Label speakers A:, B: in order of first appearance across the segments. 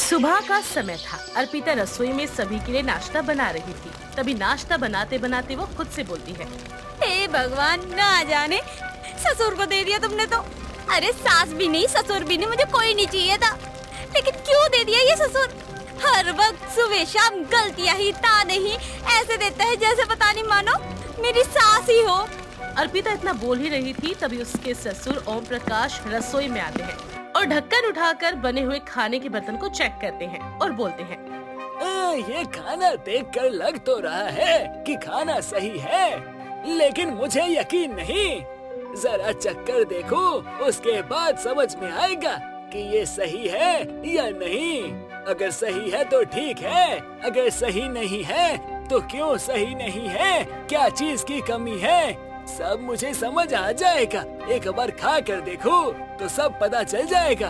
A: सुबह का समय था। अर्पिता रसोई में सभी के लिए नाश्ता बना रही थी। तभी नाश्ता बनाते बनाते वो खुद से बोलती है,
B: हे भगवान, ना जाने ससुर को दे दिया तुमने तो। अरे सास भी नहीं, ससुर भी नहीं, मुझे कोई नहीं चाहिए था, लेकिन क्यों दे दिया ये ससुर। हर वक्त सुबह शाम गलतियाँ ही ताने ही ऐसे देता है जैसे पता नहीं मानो मेरी सास ही हो।
A: अर्पिता इतना बोल ही रही थी, तभी उसके ससुर ओम प्रकाश रसोई में आते हैं और ढक्कन उठाकर बने हुए खाने के बर्तन को चेक करते हैं और बोलते हैं,
C: ये खाना देखकर लग तो रहा है कि खाना सही है, लेकिन मुझे यकीन नहीं। जरा चक्कर देखो, उसके बाद समझ में आएगा कि ये सही है या नहीं। अगर सही है तो ठीक है, अगर सही नहीं है तो क्यों सही नहीं है, क्या चीज की कमी है, सब मुझे समझ आ जाएगा। एक बार खा कर देखो तो सब पता चल जाएगा।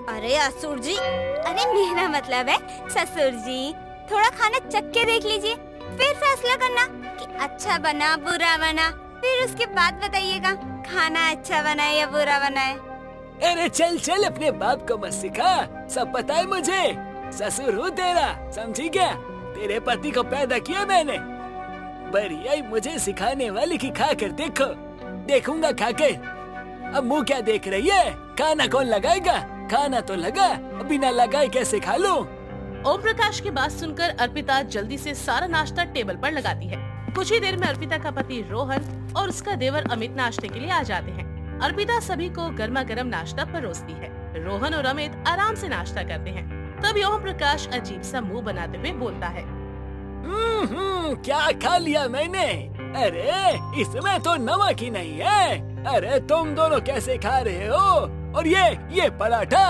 B: अरे असुर जी, अरे मेरा मतलब है ससुर जी, थोड़ा खाना चख के देख लीजिए, फिर फैसला करना कि अच्छा बना बुरा बना, फिर उसके बाद बताइएगा खाना अच्छा बना है या बुरा बना है।
C: अरे चल चल, अपने बाप को मत सिखा, सब पता है मुझे। ससुर हूँ तेरा, समझी क्या? तेरे पति को पैदा किया मैंने। बढ़िया ही मुझे सिखाने वाली की खा कर देखो। देखूंगा खा कर। अब मुँह क्या देख रही है? खाना कौन लगाएगा? खाना तो लगा, बिना लगाए कैसे खा लूं?
A: ओम प्रकाश की बात सुनकर अर्पिता जल्दी से सारा नाश्ता टेबल पर लगाती है। कुछ ही देर में अर्पिता का पति रोहन और उसका देवर अमित नाश्ते के लिए आ जाते हैं। अर्पिता सभी को गर्मा गर्म नाश्ता परोसती है। रोहन और अमित आराम से नाश्ता करते हैं। तभी ओम प्रकाश अजीब सा मुंह बनाते हुए बोलता है,
C: क्या खा लिया मैंने? अरे इसमें तो नमक ही नहीं है। अरे तुम दोनों कैसे खा रहे हो? और ये पराठा,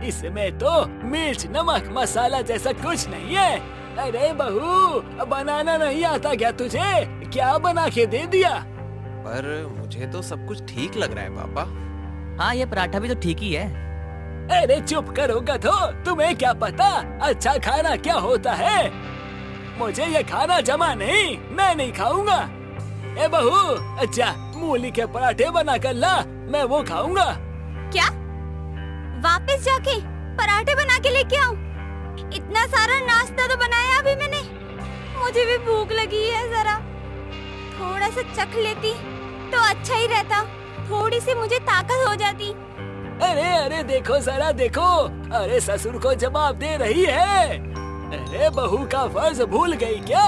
C: इसमें तो मिर्च नमक मसाला जैसा कुछ नहीं है। अरे बहू, बनाना नहीं आता क्या तुझे? क्या बना के दे दिया?
D: पर मुझे तो सब कुछ ठीक लग रहा है पापा।
E: हाँ, ये पराठा भी तो ठीक ही है।
C: अरे चुप करोगा तो? तुम्हें क्या पता अच्छा खाना क्या होता है? मुझे ये खाना जमा नहीं, मैं नहीं खाऊंगा। ए बहू, अच्छा मूली के पराठे बना कर ला, मैं वो खाऊंगा।
B: क्या? वापस जाके पराठे बना के लेके आऊं? इतना सारा नाश्ता तो बनाया अभी मैंने, मुझे भी भूख लगी है। जरा थोड़ा सा चख लेती तो अच्छा ही रहता, थोड़ी सी मुझे ताकत हो जाती।
C: अरे देखो जरा देखो, अरे ससुर को जवाब दे रही है। अरे बहू का फर्ज भूल गई क्या?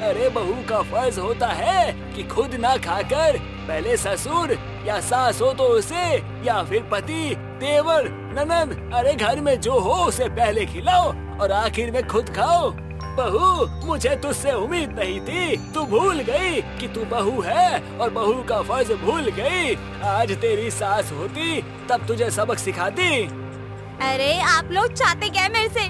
C: अरे बहू का फर्ज होता है कि खुद ना खाकर पहले ससुर या सास हो तो उसे, या फिर पति, देवर, ननद, अरे घर में जो हो उसे पहले खिलाओ और आखिर में खुद खाओ। बहू, मुझे तुझसे उम्मीद नहीं थी, तू भूल गई कि तू बहू है और बहू का फर्ज भूल गई। आज तेरी सास होती तब तुझे सबक सिखाती।
B: अरे आप लोग चाहते क्या है मेरे से?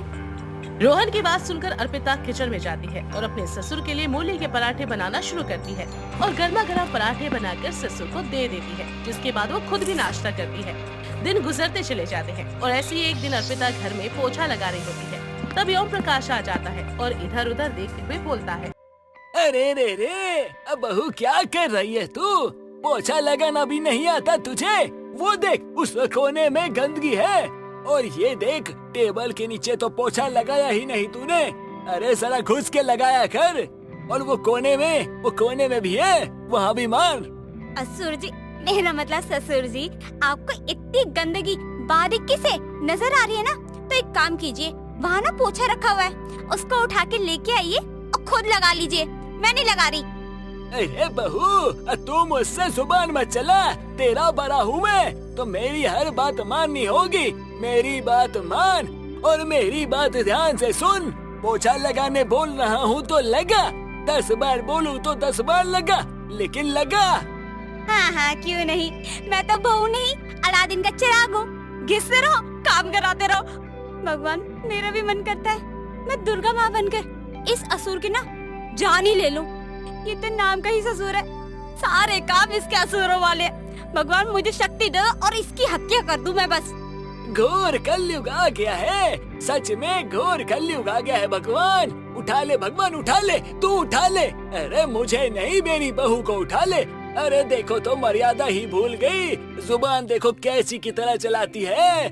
A: रोहन की बात सुनकर अर्पिता किचन में जाती है और अपने ससुर के लिए मूली के पराठे बनाना शुरू करती है और गर्मा गर्म पराठे बनाकर ससुर को दे देती है, जिसके बाद वो खुद भी नाश्ता करती है। दिन गुजरते चले जाते हैं और ऐसे ही एक दिन अर्पिता घर में पोछा लगा रही होती है। तभी ओम प्रकाश आ जाता है और इधर उधर देखते हुए बोलता है,
C: अरे रे, अब बहू क्या कर रही है तू? पोछा लगाना भी नहीं आता तुझे? वो देख, उस कोने में गंदगी है, और ये देख टेबल के नीचे तो पोछा लगाया ही नहीं तूने। अरे जरा घुस के लगाया कर। और वो कोने में भी है, वहाँ भी मार।
B: असुर जी, मेरा मतलब ससुर जी, आपको इतनी गंदगी बारीकी से नजर आ रही है ना, तो एक काम कीजिए, वहाँ ना पोछा रखा हुआ है, उसको उठा के लेके आइए और खुद लगा लीजिए, मैं नहीं लगा रही।
C: अरे बहू, तू मुझसे जुबान मत चला, तेरा बड़ा हूँ मैं, तो मेरी हर बात माननी होगी। मेरी बात मान और मेरी बात ध्यान से सुन। पोछा लगाने बोल रहा हूँ तो लगा, 10 बार बोलूँ तो 10 बार लगा, लेकिन लगा।
B: हाँ, क्यों नहीं, मैं तो बहू नहीं, अलादीन का चिराग हूँ। घिसते रहो, काम कराते रहो। भगवान, मेरा भी मन करता है मैं दुर्गा माँ बनकर इस असुर की ना जान ही ले लूं। ये तो नाम का ही ससुर है, सारे काम इसके असुरों वाले। भगवान मुझे शक्ति दो और इसकी हत्या कर दूं मैं बस।
C: घोर कलयुग आ गया है, सच में घोर कलयुग आ गया है। भगवान उठा ले, भगवान उठा ले, तू उठा ले। अरे मुझे नहीं, मेरी बहू को उठा ले। अरे देखो तो मर्यादा ही भूल गई, जुबान देखो कैसी की तरह चलाती है।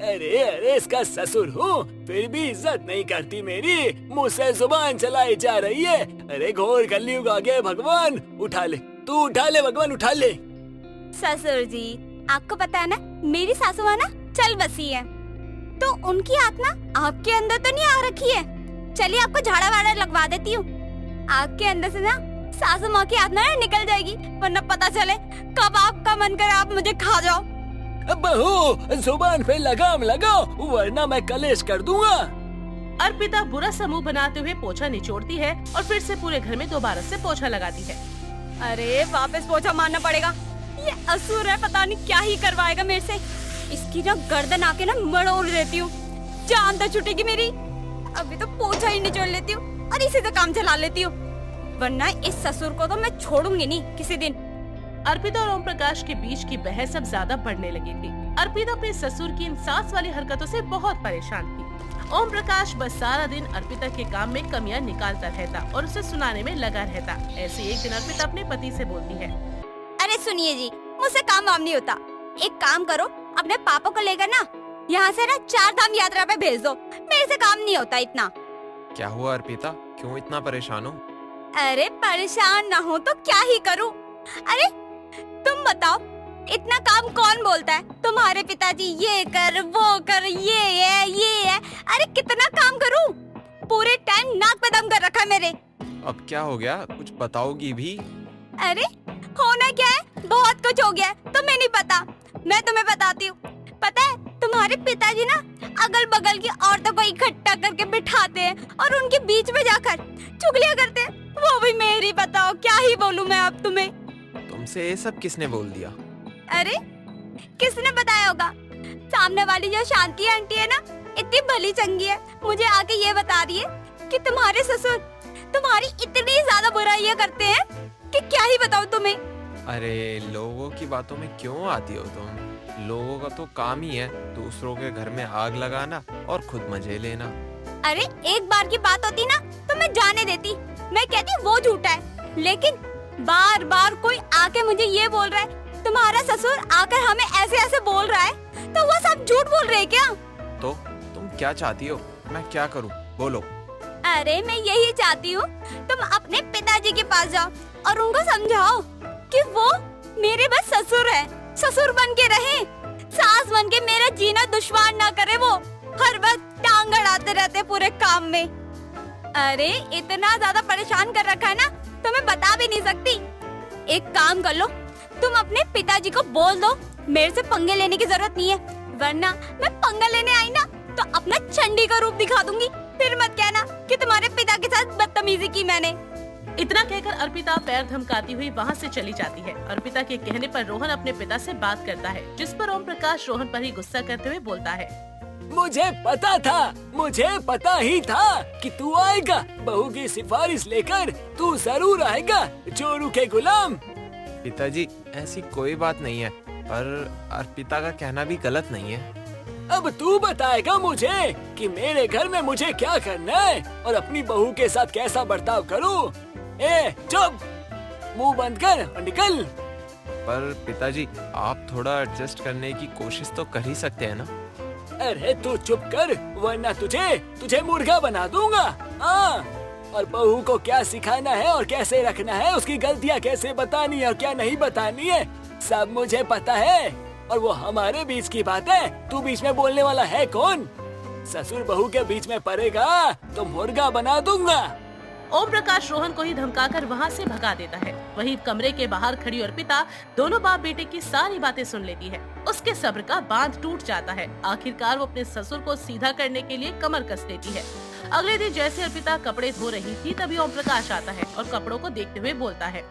C: अरे अरे इसका ससुर हूँ, फिर भी इज्जत नहीं करती मेरी, मुझसे जुबान चलाई जा रही है। अरे घोर कलयुग आ गया भगवान, उठा ले, तू उठा ले भगवान, उठा ले।
B: ससुर जी, आपको पता है ना, मेरी सासू माँ ना चल बसी है, तो उनकी आत्मा आपके अंदर तो नहीं आ रखी है। चलिए आपको झाड़ा वाड़ा लगवा देती हूँ, आपके अंदर से ना सासू माँ की आत्मा ना निकल जाएगी, वरना पता चले कब आपका मन करे आप मुझे खा जाओ।
C: बहू जुबान पे लगाम लगाओ, वरना मैं कलेश कर दूंगा।
A: अर्पिता बुरा सा मुंह बनाते हुए पोछा निचोड़ती है और फिर से पूरे घर में दोबारा से पोछा लगाती है।
B: अरे वापस पोछा मारना पड़ेगा, ये असुर है, पता नहीं क्या ही करवाएगा मेरे से। इसकी ना गर्दन आके ना मरोड़ देती हूँ, जान तो छूटेगी मेरी। अभी तो पोछा ही निचोड़ लेती हूँ और इसी से काम चला लेती हूँ, वरना इस ससुर को तो मैं छोड़ूंगी नहीं किसी दिन।
A: अर्पिता और ओम प्रकाश के बीच की बहस अब ज्यादा बढ़ने लगी थी। अर्पिता अपने ससुर की इन सास वाली हरकतों से बहुत परेशान थी। ओम प्रकाश बस सारा दिन अर्पिता के काम में कमियां निकालता रहता और उसे सुनाने में लगा रहता। ऐसे एक दिन अर्पिता अपने पति से बोलती है,
B: अरे सुनिए जी, मुझसे काम वाम नहीं होता, एक काम करो, अपने पापा को लेकर ना यहाँ से ना 4 धाम यात्रा पे भेज दो, मेरे से काम नहीं होता इतना।
D: क्या हुआ अर्पिता, क्यों इतना परेशान हो?
B: अरे परेशान ना हो तो क्या ही करूँ। अरे तुम बताओ, इतना काम कौन बोलता है? तुम्हारे पिताजी ये कर वो कर, ये है। अरे कितना काम करूं? पूरे टाइम नाक पे दम कर रखा है मेरे।
D: अब क्या हो गया, कुछ बताओगी भी?
B: अरे होना क्या है, बहुत कुछ हो गया है, तुम्हें नहीं पता, मैं तुम्हें बताती हूँ। पता है तुम्हारे पिताजी ना अगल बगल की औरतों को इकट्ठा करके बिठाते हैं और उनके बीच में जाकर चुगलियाँ करते हैं, वो भी मेरी। बताओ क्या ही बोलूं मैं अब तुम्हें।
D: तुमसे ये सब किसने बोल दिया?
B: अरे किसने बताया होगा, सामने वाली जो शांति आंटी है ना, इतनी भली चंगी है, मुझे आके ये बता रही है कि तुम्हारे ससुर तुम्हारी इतनी ज्यादा बुराइयां करते हैं कि क्या ही बताऊं तुम्हें।
D: अरे लोगों की बातों में क्यों आती हो तुम? लोगों का तो काम ही है दूसरों के घर में आग लगाना और खुद मजे लेना।
B: अरे एक बार की बात होती ना तो मैं जाने देती, मैं कहती वो झूठा है, लेकिन बार बार कोई आके मुझे ये बोल रहा है तुम्हारा ससुर आकर हमें ऐसे ऐसे बोल रहा है, तो वो सब झूठ बोल रहे हैं क्या?
D: तो तुम क्या चाहती हो, मैं क्या करूं, बोलो।
B: अरे मैं यही चाहती हूँ तुम अपने पिताजी के पास जाओ और उनको समझाओ कि वो मेरे बस ससुर है, ससुर बन के रहे, सास बन के मेरा जीना दुश्वार ना करे। वो हर वक्त टांग अड़ाते रहते पूरे काम में। अरे इतना ज्यादा परेशान कर रखा है ना, तो मैं बता भी नहीं सकती। एक काम कर लो, तुम अपने पिताजी को बोल दो मेरे से पंगे लेने की जरूरत नहीं है, वरना मैं पंगा लेने आई ना तो अपना चंडी का रूप दिखा दूंगी, फिर मत कहना कि तुम्हारे पिता के साथ बदतमीजी की मैंने।
A: इतना कहकर अर्पिता पैर धमकाती हुई वहाँ से चली जाती है। अर्पिता के कहने पर रोहन अपने पिता से बात करता है, जिस पर ओम प्रकाश रोहन पर ही गुस्सा करते हुए बोलता है,
C: मुझे पता ही था कि तू आएगा, बहू की सिफारिश लेकर तू जरूर आएगा, चोरू के गुलाम।
D: पिताजी ऐसी कोई बात नहीं है, पर अर्पिता का कहना भी गलत नहीं है।
C: अब तू बताएगा मुझे कि मेरे घर में मुझे क्या करना है और अपनी बहू के साथ कैसा बर्ताव करूं। ए चुप, मुंह बंद कर और निकल।
D: पर पिताजी आप थोड़ा एडजस्ट करने की कोशिश तो कर ही सकते हैं ना।
C: अरे तू चुप कर, वरना तुझे मुर्गा बना दूंगा। हाँ, और बहू को क्या सिखाना है और कैसे रखना है, उसकी गलतियाँ कैसे बतानी है और क्या नहीं बतानी है, सब मुझे पता है। और वो हमारे बीच की बात है, तू बीच में बोलने वाला है कौन? ससुर बहू के बीच में पड़ेगा तो मुर्गा बना दूंगा।
A: ओम प्रकाश रोहन को ही धमकाकर वहाँ से भगा देता है। वहीं कमरे के बाहर खड़ी अर्पिता दोनों बाप बेटे की सारी बातें सुन लेती है। उसके सब्र का बांध टूट जाता है। आखिरकार वो अपने ससुर को सीधा करने के लिए कमर कस लेती है। अगले दिन जैसे अर्पिता कपड़े धो रही थी, तभी ओम प्रकाश आता है और कपड़ों को देखते हुए बोलता है,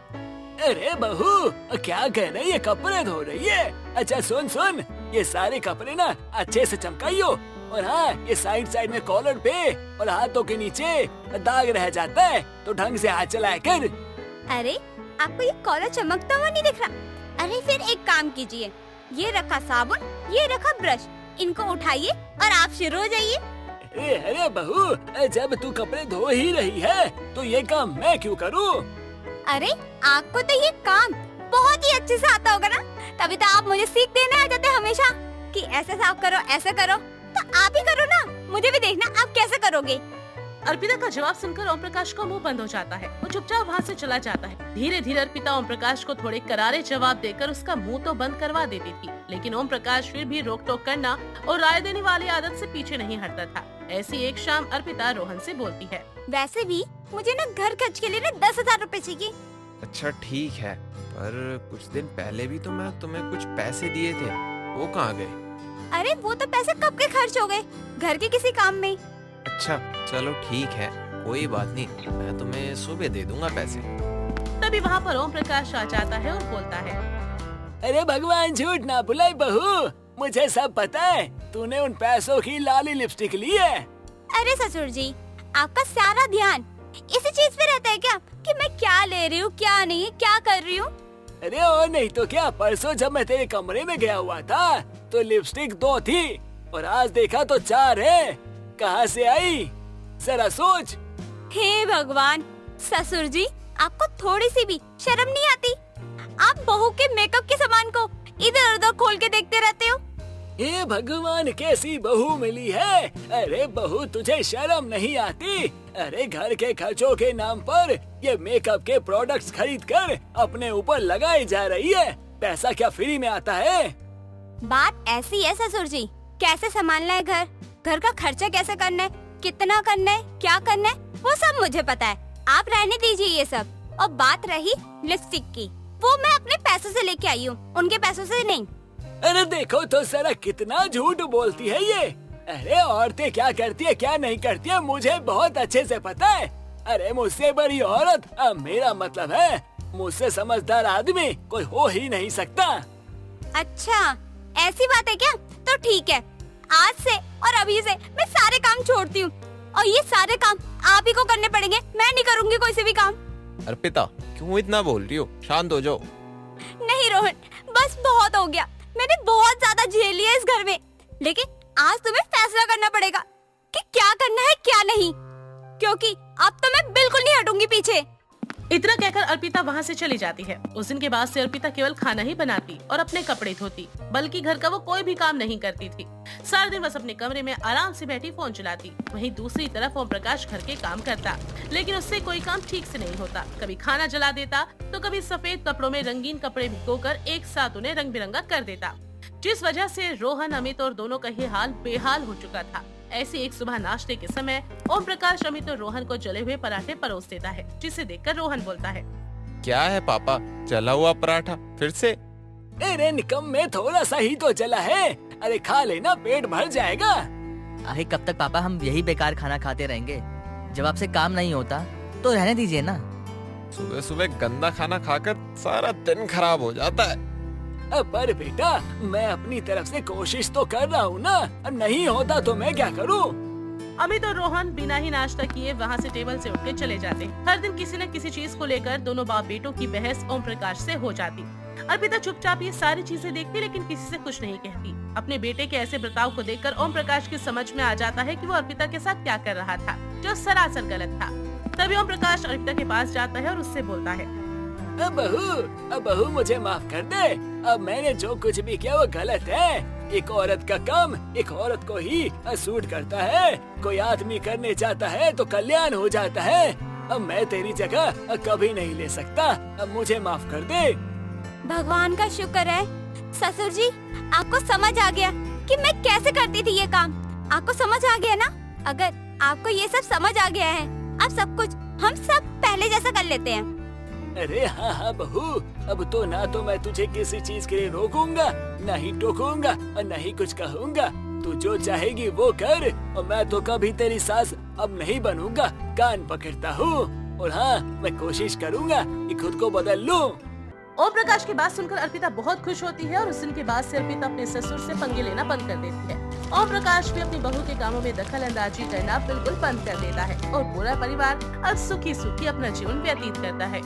C: अरे बहू क्या कह रही है, कपड़े धो रही है? अच्छा सुन, ये सारे कपड़े ना अच्छे से चमकाइयो, और हाँ ये साइड में कॉलर पे और हाथों के नीचे दाग रह जाता है, तो ढंग से हाथ चलाया कर।
B: अरे आपको ये कॉलर चमकता हुआ नहीं दिख रहा? अरे फिर एक काम कीजिए, ये रखा साबुन, ये रखा ब्रश, इनको उठाइए और आप शुरू हो जाइए।
C: अरे बहू, जब तू कपड़े धो ही रही है तो ये काम मैं क्यों करूँ?
B: अरे आपको तो ये काम बहुत ही अच्छे से आता होगा ना, तभी तो आप मुझे सीख देने आ जाते हमेशा कि ऐसे साफ करो, ऐसे करो, तो आप ही करो ना, मुझे भी देखना आप कैसे करोगे।
A: अर्पिता का जवाब सुनकर ओम प्रकाश का मुंह बंद हो जाता है। वो चुपचाप वहाँ से चला जाता है। धीरे धीरे अर्पिता ओम प्रकाश को थोड़े करारे जवाब देकर उसका मुंह तो बंद करवा देती थी, लेकिन ओम प्रकाश फिर भी रोक टोक करना और राय देने वाली आदत से पीछे नहीं हटता था। ऐसी एक शाम अर्पिता रोहन से बोलती है,
B: वैसे भी मुझे ना घर खर्च के लिए ना 10,000 रूपए चाहिए।
D: अच्छा ठीक है, पर कुछ दिन पहले भी तो मैं तुम्हें कुछ पैसे दिए थे, वो कहाँ गए?
B: अरे वो तो पैसे कब के खर्च हो गए, घर के किसी काम में।
D: अच्छा चलो ठीक है, कोई बात नहीं, मैं तुम्हें सुबह दे दूंगा पैसे।
A: तभी वहाँ पर ओम प्रकाश आ जाता है और बोलता है,
C: अरे भगवान झूठ ना बुलाई बहू, मुझे सब पता है, तूने उन पैसों की लाली लिपस्टिक ली है।
B: अरे ससुर जी, आपका सारा ध्यान इसी चीज पे रहता है क्या कि मैं क्या ले रही हूँ, क्या नहीं, क्या कर रही हूँ?
C: अरे और नहीं तो क्या, परसों जब मैं तेरे कमरे में गया हुआ था तो लिपस्टिक 2 थी और आज देखा तो 4 है। कहाँ से आई जरा सोच।
B: हे भगवान, ससुर जी आपको थोड़ी सी भी शर्म नहीं आती? आप बहू के मेकअप के सामान को इधर उधर खोल के देखते रहते हो।
C: हे भगवान, कैसी बहू मिली है। अरे बहू, तुझे शर्म नहीं आती? अरे घर के खर्चों के नाम पर ये मेकअप के प्रोडक्ट्स खरीद कर अपने ऊपर लगाई जा रही है। पैसा क्या फ्री में आता है?
B: बात ऐसी है ससुर जी, कैसे संभालना है घर, घर का खर्चा कैसे करना है, कितना करना है, क्या करना है, वो सब मुझे पता है। आप रहने दीजिए ये सब। और बात रही लिपस्टिक की, वो मैं अपने पैसों से लेके आई हूँ, उनके पैसों से नहीं।
C: अरे देखो तो जरा कितना झूठ बोलती है ये। अरे औरतें क्या करती है क्या नहीं करती है मुझे बहुत अच्छे से पता है। अरे मुझसे बड़ी औरत, अब मेरा मतलब है मुझसे समझदार आदमी कोई हो ही नहीं सकता।
B: अच्छा ऐसी बात है क्या? तो ठीक है, आज से और अभी से मैं सारे काम छोड़ती हूँ और ये सारे काम आप ही को करने पड़ेंगे, मैं नहीं करूँगी कोई से भी काम।
D: अर्पिता क्यों इतना बोल रही हो, शांत हो जाओ।
B: नहीं रोहन, बस बहुत हो गया, मैंने बहुत ज्यादा झेल लिया इस घर में, लेकिन आज तुम्हें फैसला करना पड़ेगा कि क्या करना है क्या नहीं, क्योंकि अब तो मैं बिल्कुल नहीं हटूंगी पीछे।
A: इतना कहकर अर्पिता वहाँ से चली जाती है। उस दिन के बाद से अर्पिता केवल खाना ही बनाती और अपने कपड़े धोती, बल्कि घर का वो कोई भी काम नहीं करती थी। सारा दिन बस अपने कमरे में आराम से बैठी फोन चलाती। वहीं दूसरी तरफ ओम प्रकाश घर के काम करता, लेकिन उससे कोई काम ठीक से नहीं होता। कभी खाना जला देता तो कभी सफेद कपड़ों में रंगीन कपड़े भिगोकर एक साथ उन्हें रंग बिरंगा कर देता, जिस वजह से रोहन, अमित और दोनों का ही हाल बेहाल हो चुका था। ऐसी एक सुबह नाश्ते के समय ओम प्रकाश अमित और रोहन को जले हुए पराठे परोस देता है, जिसे देखकर रोहन बोलता है,
D: क्या है पापा, जला हुआ पराठा फिर से?
C: अरे निकम्मे, थोड़ा सा ही तो जला है, अरे खा लेना, पेट भर जाएगा।
E: आखिर कब तक पापा हम यही बेकार खाना खाते रहेंगे? जब आपसे काम नहीं होता तो रहने दीजिए ना।
D: सुबह सुबह गंदा खाना खाकर सारा दिन खराब हो जाता है।
C: पर बेटा, मैं अपनी तरफ से कोशिश तो कर रहा हूँ ना, अब नहीं होता तो मैं क्या करूँ?
A: अमित और रोहन बिना ही नाश्ता किए वहाँ से टेबल से उठ के चले जाते। हर दिन किसी न किसी चीज को लेकर दोनों बाप बेटों की बहस ओम प्रकाश से हो जाती। अर्पिता चुपचाप ये सारी चीजें देखती, लेकिन किसी से कुछ नहीं कहती। अपने बेटे के ऐसे बर्ताव को देखकर ओम प्रकाश की समझ में आ जाता है कि वो अर्पिता के साथ क्या कर रहा था, जो सरासर गलत था। तभी ओम प्रकाश अर्पिता के पास जाता है और उससे बोलता है,
C: अब बहू मुझे माफ कर दे, अब मैंने जो कुछ भी किया वो गलत है। एक औरत का काम एक औरत को ही सूट करता है, कोई आदमी करने जाता है तो कल्याण हो जाता है। अब मैं तेरी जगह कभी नहीं ले सकता, अब मुझे माफ कर दे।
B: भगवान का शुक्र है ससुर जी, आपको समझ आ गया कि मैं कैसे करती थी ये काम। आपको समझ आ गया ना? अगर आपको ये सब समझ आ गया है, अब सब कुछ हम सब पहले जैसा कर लेते हैं।
C: अरे हाँ हाँ बहू, अब तो ना तो मैं तुझे किसी चीज के लिए रोकूंगा, न ही टोकूंगा और न ही कुछ कहूँगा। तू जो चाहेगी वो कर, और मैं तो कभी तेरी सास अब नहीं बनूंगा। कान पकड़ता हूँ, और हाँ मैं कोशिश करूँगा कि खुद को बदल लूँ।
A: ओम प्रकाश की बात सुनकर अर्पिता बहुत खुश होती है और उस दिन के बाद से अर्पिता अपने ससुर से पंगे लेना बंद कर देती है। ओम प्रकाश भी अपनी बहू के कामों में दखल अंदाजी करना बिल्कुल बंद कर देता है और पूरा परिवार अब सुखी सुखी अपना जीवन व्यतीत करता है।